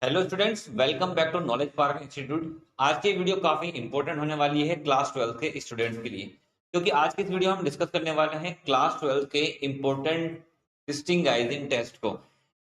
Hello students, welcome back to Knowledge Park Institute. आज की video काफी इंपॉर्टेंट होने वाली है क्लास 12 के स्टूडेंट्स के लिए, क्योंकि आज की इस वीडियो हम डिस्कस करने वाले हैं क्लास 12 के इंपॉर्टेंट डिस्टिंगाइजिंग टेस्ट को।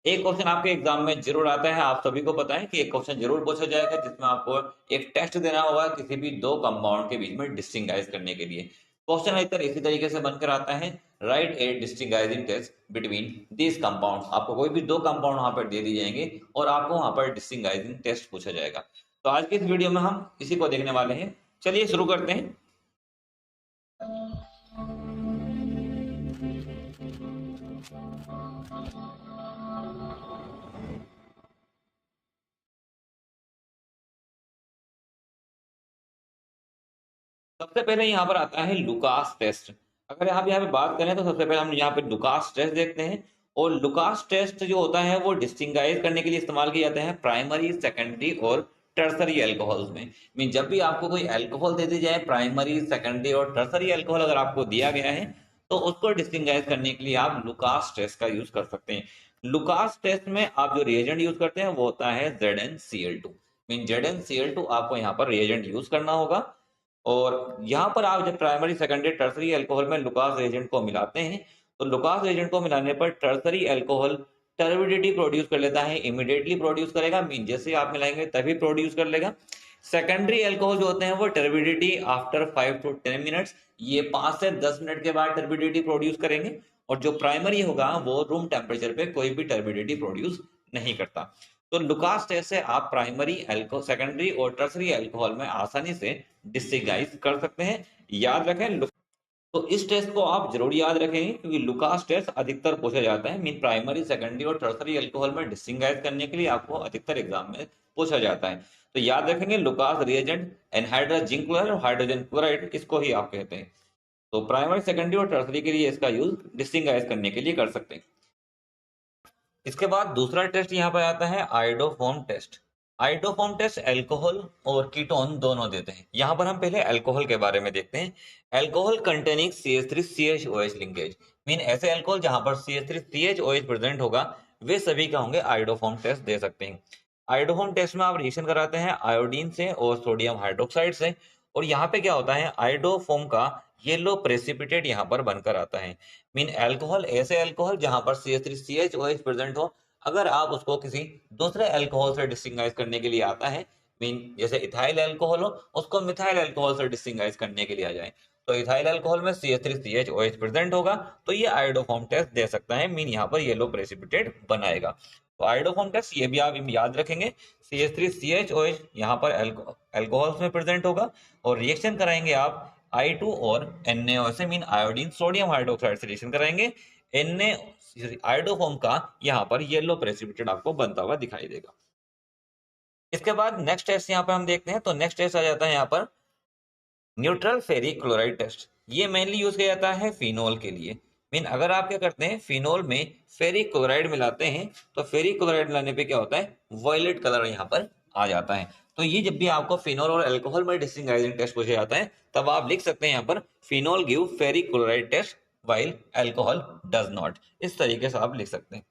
एक क्वेश्चन आपके एग्जाम में जरूर आता है, आप सभी को पता है कि एक क्वेश्चन जरूर पूछा जाएगा जिसमें आपको एक टेस्ट देना होगा किसी भी दो कंपाउंड के बीच में डिस्टिंगाइज करने के लिए। क्वेश्चन अधिकतर इसी तरीके से बनकर आता है, right a distinguishing test between these compound. आपको कोई भी दो कंपाउंड वहां पर दे दी जाएंगे और आपको वहां पर डिस्टिंगाइजिंग टेस्ट पूछा जाएगा। तो आज की इस वीडियो में हम इसी को देखने वाले हैं। चलिए शुरू करते हैं। सबसे पहले यहाँ पर आता है लुकास टेस्ट। अगर आप यहाँ पे बात करें तो सबसे पहले हम यहाँ पे लुकास टेस्ट देखते हैं। और लुकास टेस्ट जो होता है वो डिस्टिंगाइज करने के लिए इस्तेमाल किए जाते हैं प्राइमरी, सेकेंडरी और टर्सरी अल्कोहल्स में। मीन जब भी आपको कोई अल्कोहल दे दी जाए, प्राइमरी, सेकेंडरी और टर्सरी अल्कोहल अगर आपको दिया गया है तो उसको डिस्टिंगाइज करने के लिए आप लुकास टेस्ट का यूज कर सकते हैं। लुकास टेस्ट में आप जो रिएजेंट यूज करते हैं वो होता है ZnCl2। मीन ZnCl2 आपको यहाँ पर रिएजेंट यूज करना होगा। और यहाँ पर आप जब प्राइमरी, सेकेंडरी, टर्सरी अल्कोहल में लुकास एजेंट को मिलाते हैं तो लुकास एजेंट को मिलाने पर टर्सरी अल्कोहल टर्बिडिटी प्रोड्यूस कर लेता है, इमीडिएटली प्रोड्यूस करेगा। मीन जैसे आप मिलाएंगे तभी प्रोड्यूस कर लेगा। सेकेंडरी अल्कोहल जो होते हैं वो टर्बिडिटी आफ्टर 5 to 10 मिनट्स, ये 5 से 10 मिनट के बाद टर्बिडिटी प्रोड्यूस करेंगे। और जो प्राइमरी होगा वो रूम टेम्परेचर पे कोई भी टर्बिडिटी प्रोड्यूस नहीं करता। तो लुकास टेस्ट से आप प्राइमरी अल्कोहल, सेकेंडरी और टर्सरी अल्कोहल में आसानी से डिस्टिंगाइज कर सकते हैं। याद रखें तो इस टेस्ट को आप जरूर याद रखेंगे, क्योंकि लुकास टेस्ट अधिकतर पूछा जाता है। मीन प्राइमरी, सेकेंडरी और टर्सरी अल्कोहल में डिस्टिंगाइज करने के लिए आपको अधिकतर एग्जाम में पूछा जाता है। तो याद रखेंगे Lucas reagent, anhydrous zinc chloride और हाइड्रोजन क्लोराइड, इसको ही आप कहते हैं। तो प्राइमरी, सेकेंडरी और टर्सरी के लिए इसका यूज डिस्टिंगाइज करने के लिए कर सकते हैं। इसके बाद दूसरा टेस्ट यहाँ पर आता है iodoform test. Iodoform test alcohol और कीटोन दोनों देते हैं। यहाँ पर हम पहले अल्कोहल के बारे में देखते हैं। Alcohol containing CH3CHOH linkage, mean ऐसे अल्कोहल जहां पर CH3CHOH प्रेजेंट होगा वे सभी का होंगे आयोडोफॉर्म टेस्ट दे सकते हैं। आयोडोफॉर्म टेस्ट में आप रिएक्शन कराते हैं आयोडीन से और सोडियम हाइड्रोक्साइड से। और यहाँ पे क्या होता है, आयोडोफॉर्म का येलो प्रेसिपिटेट यहाँ पर बनकर आता है। मीन अल्कोहल, ऐसे अल्कोहल जहां पर CH3CHOH प्रेजेंट हो, अगर आप उसको किसी दूसरे अल्कोहल से डिस्टिंगाइज करने के लिए आता है, मीन जैसे इथाइल अल्कोहल हो उसको मिथाइल अल्कोहल से डिस्टिंगाइज करने के लिए आ जाए, तो इथाइल अल्कोहल में CH3CHOH प्रेजेंट होगा तो ये आयोडोफॉर्म टेस्ट दे सकता है। मीन यहाँ पर येलो प्रेसिपिटेट बनाएगा। तो आयोडोफॉर्म टेस्ट ये भी आप याद रखेंगे। CH3CHOH यहाँ पर अल्कोहल्स में प्रेजेंट होगा और रिएक्शन कराएंगे आप I2 और NaO से, मीन आयोडीन सोडियम हाइड्रोक्साइड से रिएक्शन कराएंगे। Na आयोडोफॉर्म का यहाँ पर येलो प्रेसिपिटेट आपको बनता हुआ दिखाई देगा। इसके बाद नेक्स्ट टेस्ट यहाँ पर हम देखते हैं। तो नेक्स्ट टेस्ट आ जाता है यहाँ पर न्यूट्रल फेरिक क्लोराइड टेस्ट। ये मेनली यूज किया जाता है फिनोल के लिए। मीन अगर आप क्या करते हैं, फिनोल में फेरिक क्लोराइड मिलाते हैं तो फेरिक क्लोराइड मिलाने पे क्या होता है, वॉयलेट कलर यहाँ पर आ जाता है। तो ये जब भी आपको फिनोल और अल्कोहल में डिस्टिंगाइजिंग टेस्ट पूछा जाता है तब आप लिख सकते हैं यहाँ पर phenol give ferric chloride test while alcohol does not. इस तरीके से आप लिख सकते हैं।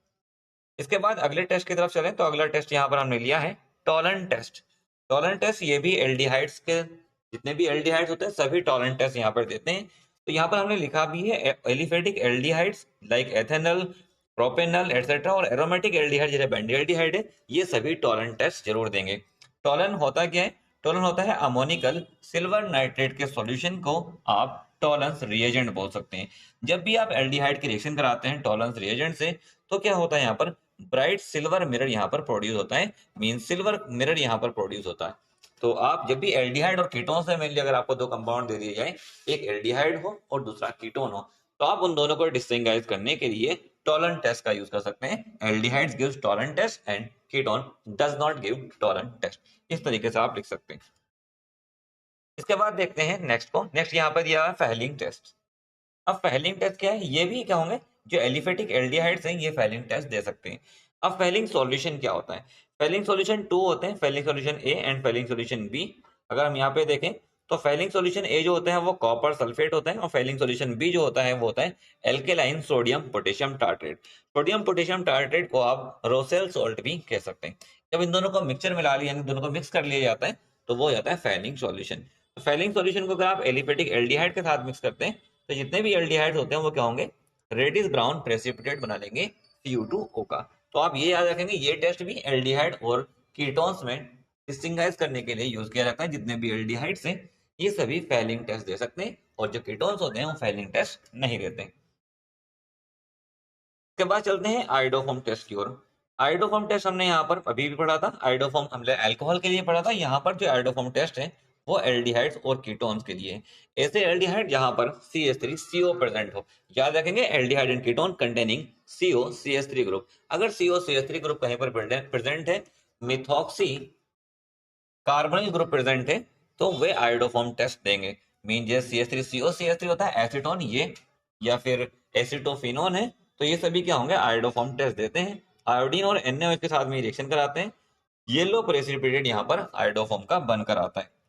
इसके बाद अगले टेस्ट की तरफ चलें तो अगला टेस्ट यहाँ पर हमने लिया है टॉलन टेस्ट। टॉलन टेस्ट ये भी एल्डिहाइड्स के, जितने भी एल्डिहाइड्स होते हैं सभी टॉलन टेस्ट यहाँ पर देते हैं। तो यहाँ पर हमने लिखा भी है aliphatic aldehydes like ethanol, propanol etcetera, और एरोमेटिक एल्डिहाइड जैसे बेंडिल्डिहाइड है, ये सभी टॉलन टेस्ट जरूर देंगे। टॉलन होता क्या है, टॉलन होता है अमोनिकल सिल्वर नाइट्रेट के सॉल्यूशन को आप टॉलेंस रिएजेंट बोल सकते हैं। जब भी आप एल्डिहाइड की रिएक्शन कराते हैं टॉलेंस रिएजेंट से तो क्या होता है, यहाँ पर ब्राइट सिल्वर मिरर यहाँ पर प्रोड्यूस होता है। मीन सिल्वर मिरर यहाँ पर प्रोड्यूस होता है। तो आप जब भी एल्डिहाइड और कीटोन से मेनली अगर आपको दो कंपाउंड दे दिए जाए, एक एल्डिहाइड हो और दूसरा कीटोन हो, तो आप उन दोनों को डिस्टिंगाइज करने के लिए टॉलन टेस्ट का यूज कर सकते हैं। Aldehydes gives Tollens test and ketone does not give Tollens test. इस तरीके से आप लिख सकते हैं। इसके बाद देखते हैं नेक्स्ट को। नेक्स्ट यहाँ पर दिया है फेहलिंग टेस्ट। अब फेहलिंग टेस्ट क्या है, ये भी क्या होंगे, जो एलिफेटिक एल्डिहाइड्स हैं ये फेहलिंग टेस्ट दे सकते हैं। अब फेहलिंग सॉल्यूशन क्या होता है, फेहलिंग सॉल्यूशन टू होते हैं, Fehling solution A and Fehling solution B. अगर हम यहाँ पे देखें तो फेहलिंग सॉल्यूशन ए जो होता है वो कॉपर सल्फेट होता है और फेहलिंग सॉल्यूशन बी जो होता है वो होता है alkaline sodium potassium tartrate. Sodium potassium tartrate को आप रोसेल सॉल्ट भी कह सकते हैं। जब इन दोनों को मिक्सचर मिला लिया, यानी दोनों को मिक्स कर लिया जाता है, तो वो हो जाता है फैलिंग सॉल्यूशन। तो फैलिंग सॉल्यूशन को अगर आप एलिफेटिक एल्डिहाइड के साथ मिक्स करते हैं, तो जितने भी एल्डिहाइड होते हैं वो क्या होंगे, रेडिश ब्राउन प्रेसिपिटेट बना लेंगे CU2O का। तो आप ये याद रखेंगे, ये टेस्ट भी एल्डिहाइड और कीटोन्स में डिस्टिंगाइज करने के लिए यूज किया जाता है। जितने भी एल्डिहाइड्स हैं ये सभी फैलिंग टेस्ट दे सकते हैं, और जो कीटोन्स होते हैं वो फैलिंग टेस्ट नहीं देते हैं। उसके बाद चलते हैं आइडोफॉर्म टेस्ट की ओर। आइडोफॉर्म टेस्ट हमने यहाँ पर अभी भी पढ़ा था, आइडोफॉर्म हमने अल्कोहल के लिए पढ़ा था। यहाँ पर जो आइडोफॉर्म टेस्ट है वो एल्डिहाइड्स और कीटोन्स के लिए है। ऐसे एल्डिहाइड जहां पर CH3CO प्रेजेंट हो। याद रखेंगे, aldehyde and ketone containing COCH3 group. अगर COCH3 ग्रुप कहीं पर प्रेजेंट है, मिथॉक्सी कार्बोनिल ग्रुप प्रेजेंट है, तो वे आयोडोफॉर्म टेस्ट देंगे। मीन जैसे CH3CO CH3 होता है एसीटोन, ये या फिर एसिटोफिनोन है, तो ये सभी क्या होंगे, आयोडोफॉर्म टेस्ट देते हैं। आयोडीन और NaOH के साथ में रिएक्शन कराते हैं, येलो प्रेसिपिटेट यहाँ पर आयोडोफॉर्म का बनकर आता है।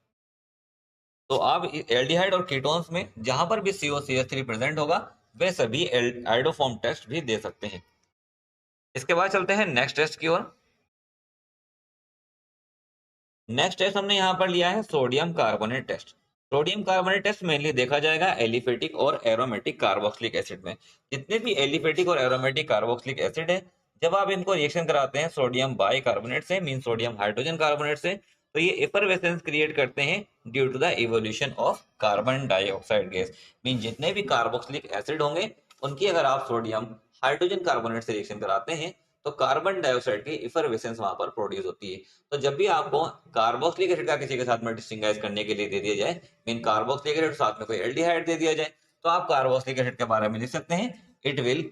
तो आप एल्डिहाइड और कीटोन्स में जहां पर भी COCH3 प्रेजेंट होगा, वे सभी आयोडोफॉर्म टेस्ट भी दे सकते हैं। इसके बाद चलते हैं नेक्स्ट टेस्ट की ओर। नेक्स्ट टेस्ट हमने यहाँ पर लिया है sodium carbonate test. Sodium carbonate test mainly देखा जाएगा एलिफेटिक और एरोमेटिक कार्बोक्सिलिक एसिड में। जितने भी एलिफेटिक और एरोमेटिक कार्बोक्सिलिक एसिड है, जब आप इनको रिएक्शन कराते हैं सोडियम बाइकार्बोनेट से, मीन सोडियम हाइड्रोजन कार्बोनेट से, तो ये एफरवेसेंस क्रिएट करते हैं due to the evolution of carbon dioxide gas. Mean जितने भी कार्बोक्सिलिक एसिड होंगे उनकी अगर आप सोडियम हाइड्रोजन कार्बोनेट से रिएक्शन कराते हैं, तो कार्बन डाइऑक्साइड की इफरवेसेंस वहां पर प्रोड्यूस होती है। तो जब भी आपको कार्बोक्सिलिक एसिड का किसी के साथ में डिस्टिंगाइज करने के लिए दे दिया जाए, मीन कार्बोक्सिलिक एसिड साथ में कोई एल्डिहाइड दे दिया जाए, तो आप कार्बोक्सिलिक एसिड के बारे में लिख सकते हैं, it will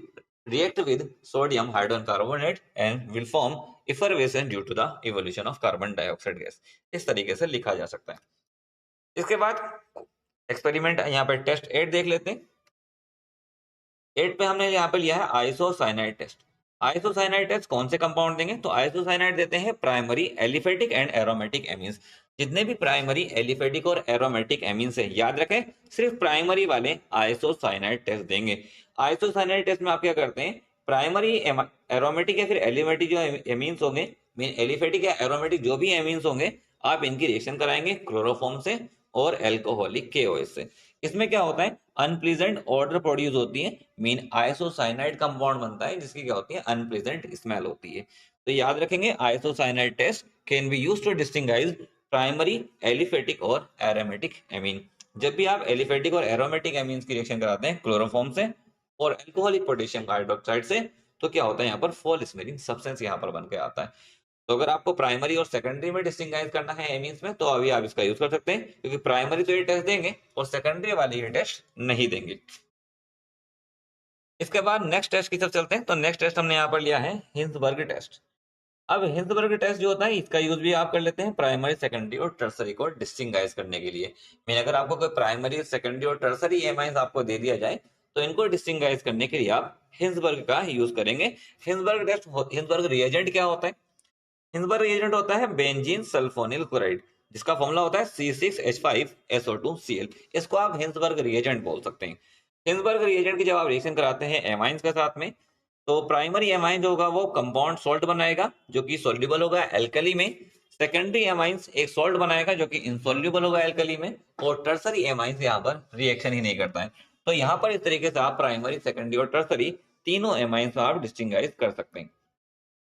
react with sodium hydrogen carbonate and will form effervescence due to the evolution of carbon dioxide gas। इस तरीके से लिखा जा सकता है। इसके बाद एक्सपेरिमेंट यहाँ पे टेस्ट 8 देख लेते हैं। 8 पे हमने यहाँ पे लिया है आइसोसाइनाइड टेस्ट। आइसोसाइनाइड टेस्ट कौन से कंपाउंड देंगे, तो आइसोसाइनाइड देते हैं primary aliphatic and aromatic amines. जितने भी प्राइमरी एलिफेटिक और एरोमेटिक एमीन्स है, याद रखें सिर्फ प्राइमरी वाले आइसोसाइनाइड टेस्ट देंगे। आइसोसाइनाइड टेस्ट में आप क्या करते हैं, प्राइमरी एरोमेटिक या फिर एलिमेटिक जो एमीन्स होंगे, मीन एलिफेटिक या एरोमेटिक जो भी एमीन्स होंगे, आप इनकी रिएक्शन कराएंगे क्लोरोफॉर्म से और एल्कोहलिक KOH से। इसमें क्या होता है, अनप्लीजेंट ऑर्डर प्रोड्यूस होती है, मीन आइसोसाइनाइड कंपाउंड बनता है जिसकी क्या होती है, अनप्लीजेंट स्मेल होती है। तो याद रखेंगे isocyanide test can be used to distinguish primary aliphatic और एरोमेटिक एमीन। जब भी आप एलिफेटिक और एरोमेटिक एमीन्स की रिएक्शन कराते हैं क्लोरोफॉर्म से और अल्कोहलिक पोटेशियम हाइड्रोक्साइड से, तो क्या होता है, यहाँ पर फॉल स्मेलिंग सब्सटेंस यहाँ पर बन के आता है। तो अगर आपको प्राइमरी और सेकेंडरी में डिस्टिंगाइज करना है एमीन्स में, तो अभी आप इसका यूज कर सकते हैं, क्योंकि प्राइमरी तो ये टेस्ट देंगे और सेकेंडरी वाले ये टेस्ट नहीं देंगे। इसके बाद नेक्स्ट टेस्ट की तरफ चलते हैं। तो नेक्स्ट टेस्ट हमने यहाँ पर लिया है हिंसबर्ग टेस्ट। अब हिंसबर्ग टेस्ट जो होता है, इसका यूज भी आप कर लेते हैं प्राइमरी सेकेंडरी और टर्सरी को डिस्टिंगाइज करने के लिए। मीन अगर आपको कोई प्राइमरी सेकेंडरी और टर्सरी एमाइंस आपको दे दिया जाए, तो इनको डिस्टिंगाइज करने के लिए आप हिंसबर्ग का यूज करेंगे। हिंसबर्ग टेस्ट, हिंसबर्ग रिएजेंट क्या होता है, हिंसबर्ग रिएजेंट होता है बेंजीन सल्फोनिल क्लोराइड, जिसका फॉर्मूला होता है C6H5SO2Cl। इसको आप हिंसबर्ग रिएजेंट बोल सकते हैं। हिंसबर्ग रिएजेंट की जब आप रिएक्शन कराते हैं एमाइंस के साथ में, तो प्राइमरी एमाइन जो होगा वो कंपाउंड सॉल्ट बनाएगा जो कि सोल्यूबल होगा एल्कली में। सेकेंडरी एमाइंस एक सॉल्ट बनाएगा जो कि इनसोल्यूबल होगा एल्कली में। और टर्सरी एमाइंस यहाँ पर रिएक्शन ही नहीं करता है। तो यहाँ पर इस तरीके से आप प्राइमरी सेकेंडरी और टर्सरी तीनों एमाइंस आप डिस्टिंगाइज कर सकते हैं।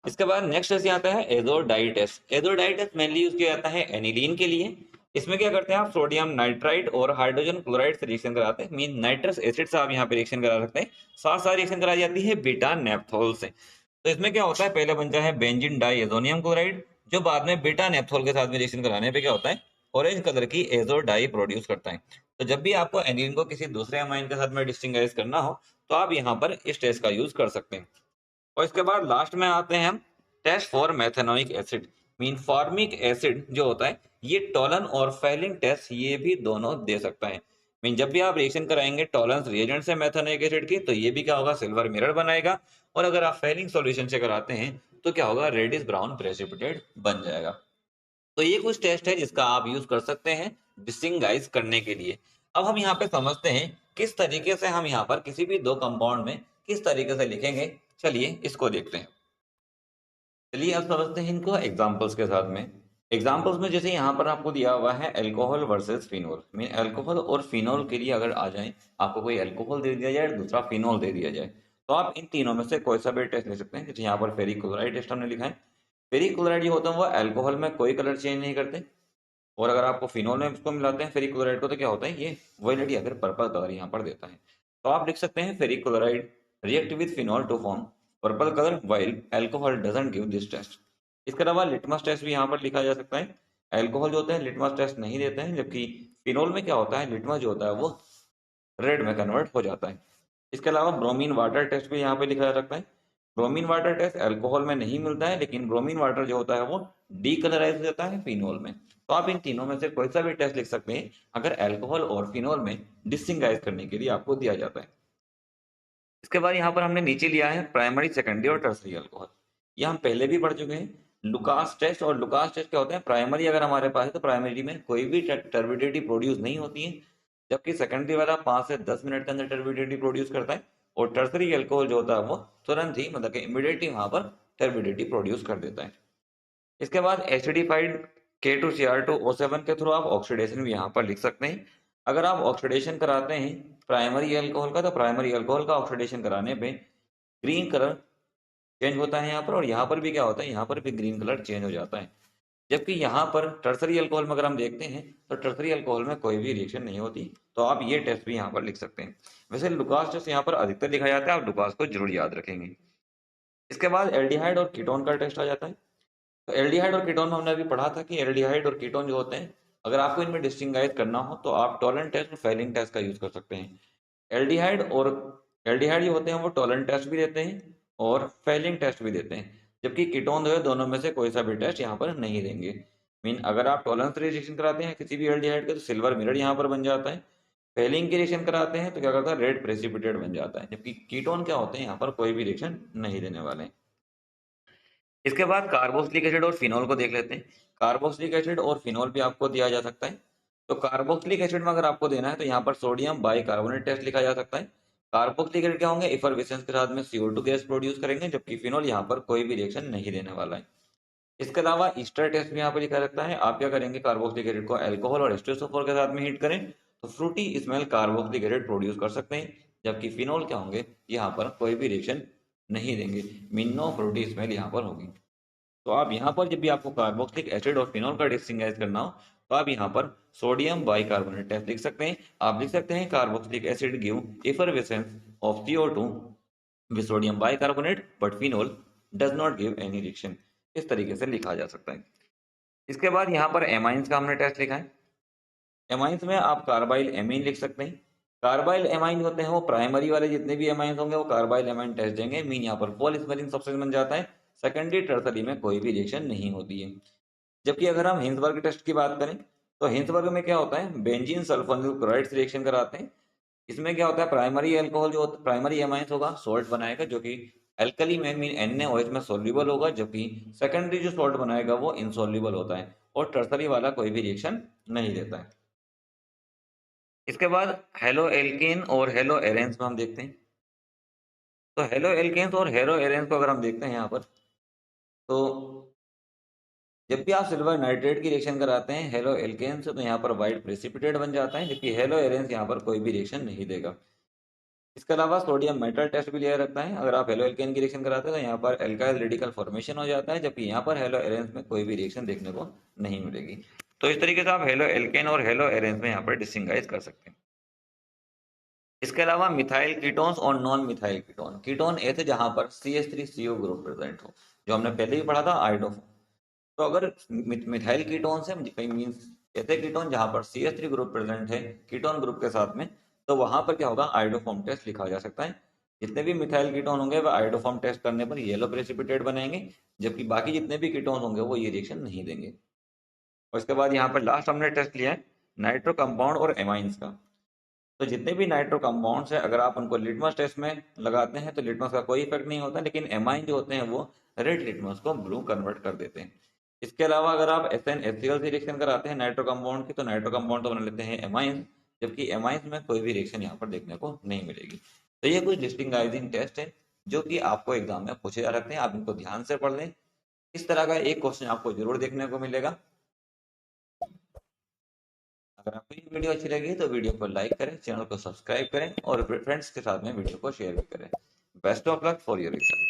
इसके बाद नेक्स्ट टेस्ट आता है azo dye test. Azo dye test mainly use किया जाता है एनिलीन के लिए। इसमें क्या करते हैं, आप सोडियम नाइट्राइड और हाइड्रोजन क्लोराइड से रिएक्शन कराते हैं, मीन नाइट्रस एसिड से आप यहाँ पे रिएक्शन करा सकते हैं। साथ साथ रिएक्शन कराई जाती है बीटा नेप्थोल से। तो इसमें क्या होता है, पहले बनता है बेंजीन डाई एजोनियम क्लोराइड, जो बाद में बीटा नेप्थोल के साथ में रिएक्शन कराने पे क्या होता है, ऑरेंज कलर की एजोडाई प्रोड्यूस करता है। तो जब भी आपको एनिलीन को किसी दूसरे अमाइन के साथ में डिस्टिंगाइज करना हो, तो आप यहाँ पर इस टेस्ट का यूज कर सकते हैं। और इसके बाद लास्ट में आते हैं हम test for methanoic acid. Mean formic acid जो होता है, ये टोलन और फैलिंग टेस्ट ये भी दोनों दे सकता है। मीन जब भी आप रिएक्शन कराएंगे टॉलरेंस रिएजेंट से मेथेनोइक एसिड की, तो ये भी क्या होगा, सिल्वर मिरर बनाएगा। और अगर आप फैलिंग सॉल्यूशन से कराते हैं, तो क्या होगा, रेडिश ब्राउन प्रेसिपिटेट बन जाएगा। तो ये कुछ टेस्ट है जिसका आप यूज कर सकते हैं डिस्टिंगाइज करने के लिए। अब हम यहाँ पे समझते हैं किस तरीके से हम यहाँ पर किसी भी दो कंपाउंड में किस तरीके से लिखेंगे। चलिए इसको देखते हैं। चलिए अब समझते हैं इनको एग्जाम्पल्स के साथ में। एग्जाम्पल्स में जैसे यहाँ पर आपको दिया हुआ है alcohol versus phenol, mean alcohol और फिनोल के लिए अगर आ जाए, आपको कोई अल्कोहल दे दिया जाए और दूसरा फिनोल दे दिया जाए, तो आप इन तीनों में से कोई सा भी टेस्ट ले सकते हैं। जैसे यहाँ पर फेरिक क्लोराइड टेस्ट हमने लिखा है। फेरिक क्लोराइड जो होता है वो अल्कोहल में कोई कलर चेंज नहीं करते, और अगर आपको फिनोल में इसको मिलाते हैं फेरिक क्लोराइड को, तो क्या होता है, ये वायलेट या फिर पर्पल कलर यहाँ पर देता है। तो आप लिख सकते हैं ferric chloride react with phenol to form purple colour while alcohol doesn't give this test. इसके अलावा लिटमस टेस्ट भी यहाँ पर लिखा जा सकता है। अल्कोहल जो होते हैं लिटमस टेस्ट नहीं देते हैं, जबकि फिनोल में क्या होता है, लिटमस जो होता है वो रेड में कन्वर्ट हो जाता है। इसके अलावा ब्रोमीन वाटर टेस्ट भी यहाँ पे लिखा जा सकता है। ब्रोमीन वाटर टेस्ट अल्कोहल में नहीं मिलता है, लेकिन ब्रोमीन वाटर जो होता है वो डीकलराइज हो जाता है फिनोल में। तो आप इन तीनों में से कोई सा भी टेस्ट लिख सकते हैं अगर अल्कोहल और फिनोल में डिस्टिंगाइज करने के लिए आपको दिया जाता है। इसके बाद यहाँ पर हमने नीचे लिया है प्राइमरी सेकेंडरी और टर्सरी अल्कोहल। ये हम पहले भी पढ़ चुके हैं, लुकास टेस्ट। और लुकास टेस्ट क्या होता है, प्राइमरी अगर हमारे पास है तो प्राइमरी में कोई भी टर्बिडिटी प्रोड्यूस नहीं होती है, जबकि सेकेंडरी वाला 5 से 10 मिनट के अंदर टर्बिडिटी प्रोड्यूस करता है। और टर्सरी अल्कोहल जो होता है वो तुरंत ही, मतलब कि इमिडिएटली वहां पर टर्बिडिटी प्रोड्यूस कर देता है। इसके बाद एसिडिफाइड K2Cr2O7 के थ्रू आप ऑक्सीडेशन भी यहाँ पर लिख सकते हैं। अगर आप ऑक्सीडेशन कराते हैं प्राइमरी अल्कोहल का, तो प्राइमरी अल्कोहल का ऑक्सीडेशन कराने पे ग्रीन कलर चेंज होता है यहाँ पर, और यहाँ पर भी क्या होता है, यहाँ पर भी ग्रीन कलर चेंज हो जाता है। जबकि यहाँ पर टर्सरी अल्कोहल में अगर हम देखते हैं तो टर्सरी अल्कोहल में कोई भी रिएक्शन नहीं होती। तो आप ये टेस्ट भी यहाँ पर लिख सकते हैं। वैसे लुकास टेस्ट यहाँ पर अधिकतर लिखा जाता है, आप लुकास को जरूर याद रखेंगे। इसके बाद एल्डिहाइड और कीटोन का टेस्ट आ जाता है। तो एल्डिहाइड और कीटोन में हमने अभी पढ़ा था कि एल्डिहाइड और कीटोन जो होते हैं, अगर आपको इनमें डिस्टिंगाइज करना हो तो आप टॉलेंट टेस्ट और फेलिंग टेस्ट का यूज कर सकते हैं। एल्डिहाइड और एल्डिहाइड जो होते हैं वो टॉलेंट टेस्ट भी देते हैं और फेलिंग टेस्ट भी देते हैं, जबकि कीटोन जो है दोनों में से कोई सा भी टेस्ट यहाँ पर नहीं देंगे। मीन अगर आप टॉलरेंस रिएक्शन कराते हैं किसी भी एल्डिहाइड का, तो सिल्वर मिरर यहाँ पर बन जाता है। फेलिंग की रिएक्शन कराते हैं तो क्या करता है, रेड प्रेसिपिटेट बन जाता है। जबकि कीटोन क्या होते हैं, यहाँ पर कोई भी रिएक्शन नहीं देने वाले हैं। इसके बाद कार्बोक्सिलिक एसिड और फिनोल को देख लेते हैं। कार्बोक्सिलिक एसिड और फिनोल भी आपको दिया जा सकता है। तो कार्बोक्सिलिक एसिड में अगर आपको देना है तो यहाँ पर सोडियम बाइकार्बोनेट टेस्ट लिखा जा सकता है। कार्बोक्सिलिक एसिड क्या होंगे, इफरविसेंस के साथ में CO2 गैस प्रोड्यूस करेंगे, जबकि फिनोल यहाँ पर कोई भी रिएक्शन नहीं देने वाला है। इसके अलावा ईस्टर टेस्ट भी यहाँ पर लिखा रहता है। आप क्या करेंगे, कार्बोक्सिलिक एसिड को अल्कोहल और H2SO4 के साथ में हीट करें तो Frooti smell carboxylic acid produce कर सकते हैं, जबकि फिनोल क्या होंगे, यहाँ पर कोई भी रिएक्शन नहीं देंगे, मीन नो फ्रूटी स्मेल यहाँ पर होगी। तो आप यहाँ पर जब भी आपको कार्बोक्सिलिक एसिड और फिनोल का डिस्टिंगाइज करना हो तो आप यहाँ पर सोडियम बाइकार्बोनेट टेस्ट लिख सकते हैं। आप लिख सकते हैं carboxylic acid give effervescence of CO2 with sodium bicarbonate but phenol does not give any reaction. इस तरीके से लिखा जा सकता है। इसके बाद यहाँ पर एमाइंस का हमने टेस्ट लिखा है। एमाइंस में आप कार्बाइल एमीन लिख सकते हैं। कार्बाइल एमाइन होते हैं वो प्राइमरी वाले जितने भी एमाइंस होंगे वो कार्बाइल एमाइन टेस्ट देंगे, मीन यहाँ पर पॉलीस्मेरिन सब्सटेंस बन जाता है। सेकेंडरी टर्सरी में कोई भी रिएक्शन नहीं होती है। जबकि अगर हम हिंसबर्ग टेस्ट की बात करें तो हिंसबर्ग में क्या होता है, बेंजीन सल्फोनिल क्लोराइड से रिएक्शन कराते हैं। इसमें क्या होता है, प्राइमरी अल्कोहल जो प्राइमरी एमाइंस होगा सोल्ट बनाएगा जो कि अल्कली में मीन NaOH में सोल्यूबल होगा, जबकि सेकेंडरी जो सोल्ट बनाएगा वो इनसोल्यूबल होता है, और टर्सरी वाला कोई भी रिएक्शन नहीं देता है। इसके बाद हेलो एल्केन और हेलो एरेंस में हम देखते हैं। तो हेलो एल्केन्स और हेलो एरेंस को अगर हम देखते हैं यहाँ पर, तो जब भी आप सिल्वर नाइट्रेट की रिएक्शन कराते हैं हेलो एल्केन से तो यहाँ पर व्हाइट प्रेसिपिटेट बन जाता है, जबकि हेलो एरेंस यहाँ पर कोई भी रिएक्शन नहीं देगा। इसके अलावा सोडियम मेटल टेस्ट भी लिया रखता है। अगर आप हेलो एल्केन की रिएक्शन कराते हैं तो यहाँ पर एल्काइल रेडिकल फॉर्मेशन हो जाता है, जबकि यहाँ पर हेलो एरेंस में कोई भी रिएक्शन देखने को नहीं मिलेगी। तो इस तरीके से आप हेलो एल्केन और हेलो एरेंस में यहाँ पर डिस्टिंगाइज कर सकते हैं। इसके अलावा मिथाइल कीटोन्स और नॉन मिथाइल कीटोन। कीटोन ऐसे जहां पर CH3CO ग्रुप प्रेजेंट हो, जो हमने पहले ही पढ़ा था आयोडोफॉर्म। तो अगर मिथाइल कीटोन से मीन्स ऐसे कीटोन जहां पर CH3 ग्रुप प्रेजेंट है कीटोन ग्रुप के साथ में, तो वहां पर क्या होगा, आयोडोफॉर्म टेस्ट लिखा जा सकता है। जितने भी मिथाइल कीटोन होंगे वह आयोडोफॉर्म टेस्ट करने पर येलो प्रेसिपिटेट बनेंगे, जबकि बाकी जितने भी कीटोन होंगे वो ये रिएक्शन नहीं देंगे। और इसके बाद यहाँ पर लास्ट हमने टेस्ट लिया है नाइट्रो कंपाउंड और एमाइंस का। तो जितने भी नाइट्रो कंपाउंड्स हैं अगर आप उनको लिटमस टेस्ट में लगाते हैं तो लिटमस का कोई इफेक्ट नहीं होता, लेकिन एमाइन जो होते हैं वो रेड लिटमस को ब्लू कन्वर्ट कर देते हैं। इसके अलावा अगर आप SnHCl से रिएक्शन कराते हैं नाइट्रो कंपाउंड की, तो नाइट्रो कंपाउंड तो बना लेते हैं एमाइंस, जबकि एमाइंस में कोई भी रिएक्शन यहाँ पर देखने को नहीं मिलेगी। तो ये कुछ डिस्टिंगाइजिंग टेस्ट है जो कि आपको एग्जाम में पूछे जा सकते हैं, आप इनको ध्यान से पढ़ लें। इस तरह का एक क्वेश्चन आपको जरूर देखने को मिलेगा। अगर आपको ये वीडियो अच्छी लगी तो वीडियो को लाइक करें, चैनल को सब्सक्राइब करें और फ्रेंड्स के साथ में वीडियो को शेयर भी करें। Best of luck for your exam.